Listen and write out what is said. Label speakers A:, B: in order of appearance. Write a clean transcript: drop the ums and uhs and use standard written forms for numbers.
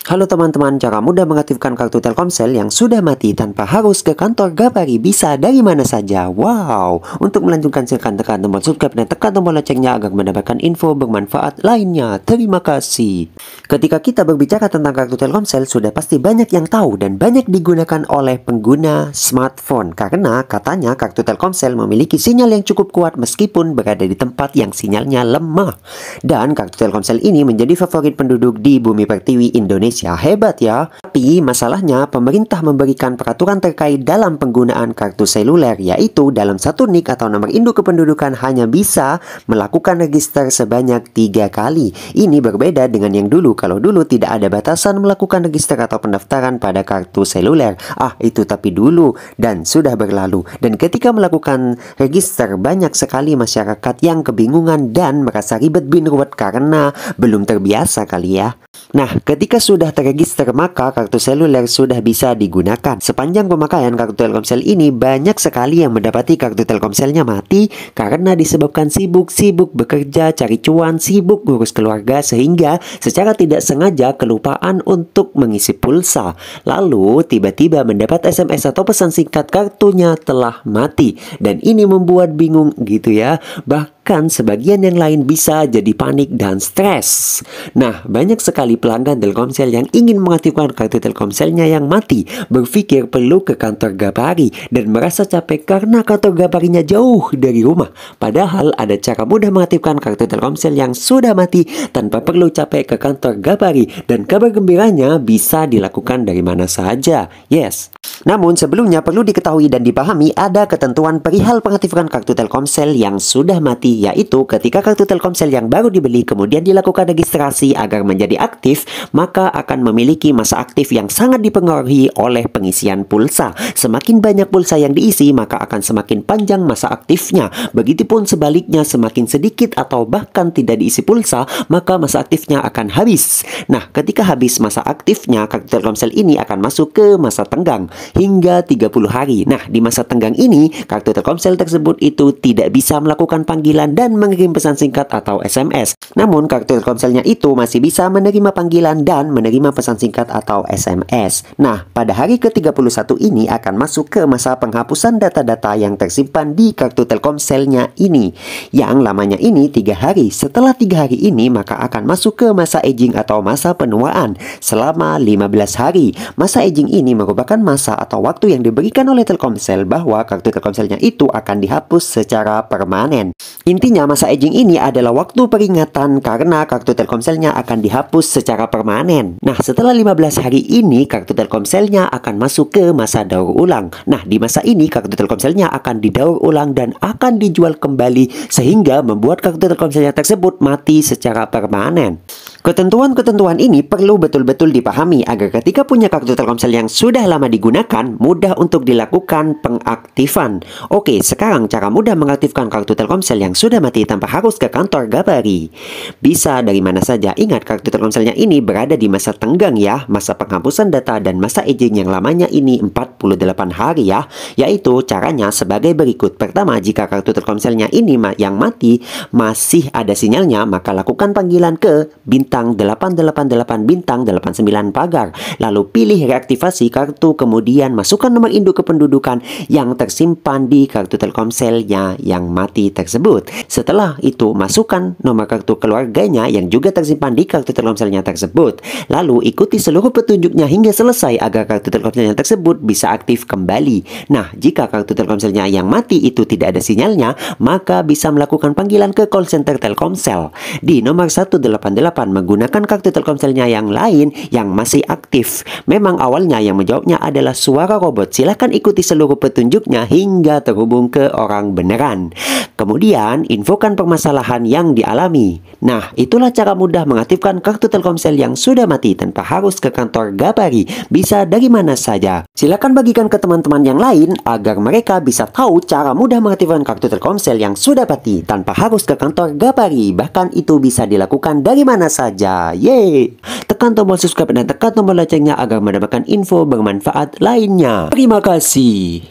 A: Halo teman-teman, cara mudah mengaktifkan kartu Telkomsel yang sudah mati tanpa harus ke kantor Gapari bisa dari mana saja. Wow, untuk melanjutkan silakan tekan tombol subscribe dan tekan tombol loncengnya agar mendapatkan info bermanfaat lainnya. Terima kasih. Ketika kita berbicara tentang kartu Telkomsel, sudah pasti banyak yang tahu dan banyak digunakan oleh pengguna smartphone karena katanya kartu Telkomsel memiliki sinyal yang cukup kuat meskipun berada di tempat yang sinyalnya lemah. Dan kartu Telkomsel ini menjadi favorit penduduk di bumi pertiwi Indonesia. Hebat ya. Tapi masalahnya pemerintah memberikan peraturan terkait dalam penggunaan kartu seluler, yaitu dalam satu NIK atau nomor induk kependudukan hanya bisa melakukan register sebanyak 3 kali. Ini berbeda dengan yang dulu. Kalau dulu tidak ada batasan melakukan register atau pendaftaran pada kartu seluler. Itu tapi dulu dan sudah berlalu. Dan ketika melakukan register, banyak sekali masyarakat yang kebingungan dan merasa ribet bin ruwet karena belum terbiasa kali ya. Nah, ketika sudah terregister, maka kartu seluler sudah bisa digunakan. Sepanjang pemakaian kartu Telkomsel ini, banyak sekali yang mendapati kartu Telkomselnya mati karena disebabkan sibuk bekerja, cari cuan, sibuk ngurus keluarga, sehingga secara tidak sengaja kelupaan untuk mengisi pulsa. Lalu, tiba-tiba mendapat SMS atau pesan singkat kartunya telah mati. Dan ini membuat bingung gitu ya. Bahkan sebagian yang lain bisa jadi panik dan stres. Nah, banyak sekali pelanggan Telkomsel yang ingin mengaktifkan kartu Telkomselnya yang mati, berpikir perlu ke kantor Gapari dan merasa capek karena kantor Gaparinya jauh dari rumah. Padahal ada cara mudah mengaktifkan kartu Telkomsel yang sudah mati tanpa perlu capek ke kantor Gapari, dan kabar gembiranya bisa dilakukan dari mana saja. Yes. Namun sebelumnya perlu diketahui dan dipahami ada ketentuan perihal pengaktifkan kartu Telkomsel yang sudah mati, yaitu ketika kartu Telkomsel yang baru dibeli kemudian dilakukan registrasi agar menjadi aktif, maka akan memiliki masa aktif yang sangat dipengaruhi oleh pengisian pulsa. Semakin banyak pulsa yang diisi, maka akan semakin panjang masa aktifnya. Begitupun sebaliknya, semakin sedikit atau bahkan tidak diisi pulsa, maka masa aktifnya akan habis. Nah, ketika habis masa aktifnya, kartu Telkomsel ini akan masuk ke masa tenggang hingga 30 hari. Nah, di masa tenggang ini, kartu Telkomsel tersebut itu tidak bisa melakukan panggilan dan mengirim pesan singkat atau SMS. Namun, kartu Telkomselnya itu masih bisa menerima panggilan dan menerima pesan singkat atau SMS. Nah, pada hari ke-31 ini akan masuk ke masa penghapusan data-data yang tersimpan di kartu Telkomselnya ini. Yang lamanya ini 3 hari. Setelah 3 hari ini, maka akan masuk ke masa aging atau masa penuaan selama 15 hari. Masa aging ini merupakan masa atau waktu yang diberikan oleh Telkomsel bahwa kartu Telkomselnya itu akan dihapus secara permanen. Intinya masa aging ini adalah waktu peringatan karena kartu Telkomselnya akan dihapus secara permanen. Nah, setelah 15 hari ini kartu Telkomselnya akan masuk ke masa daur ulang. Nah, di masa ini kartu Telkomselnya akan didaur ulang dan akan dijual kembali sehingga membuat kartu Telkomselnya tersebut mati secara permanen. Ketentuan-ketentuan ini perlu betul-betul dipahami agar ketika punya kartu Telkomsel yang sudah lama digunakan, mudah untuk dilakukan pengaktifan. Oke, sekarang cara mudah mengaktifkan kartu Telkomsel yang sudah mati tanpa harus ke kantor Gapari. Bisa dari mana saja. Ingat, kartu Telkomselnya ini berada di masa tenggang ya, masa penghapusan data dan masa aging yang lamanya ini 48 hari ya. Yaitu caranya sebagai berikut. Pertama, jika kartu Telkomselnya ini yang mati masih ada sinyalnya, maka lakukan panggilan ke bintang 888 bintang 89 pagar. Lalu pilih reaktivasi kartu, kemudian masukkan nomor induk kependudukan yang tersimpan di kartu Telkomselnya yang mati tersebut. Setelah itu masukkan nomor kartu keluarganya yang juga tersimpan di kartu Telkomselnya tersebut. Lalu ikuti seluruh petunjuknya hingga selesai agar kartu Telkomselnya tersebut bisa aktif kembali. Nah, jika kartu Telkomselnya yang mati itu tidak ada sinyalnya, maka bisa melakukan panggilan ke call center Telkomsel di nomor 188 menggunakan kartu Telkomselnya yang lain yang masih aktif. Memang awalnya yang menjawabnya adalah suara robot. Silahkan ikuti seluruh petunjuknya hingga terhubung ke orang beneran. Kemudian infokan permasalahan yang dialami. Nah, itulah cara mudah mengaktifkan kartu Telkomsel yang sudah mati tanpa harus ke kantor Gapari. Bisa dari mana saja. Silakan bagikan ke teman-teman yang lain agar mereka bisa tahu cara mudah mengaktifkan kartu Telkomsel yang sudah mati tanpa harus ke kantor Gapari. Bahkan itu bisa dilakukan dari mana saja. Yeay! Tekan tombol subscribe dan tekan tombol loncengnya agar mendapatkan info bermanfaat lainnya. Terima kasih.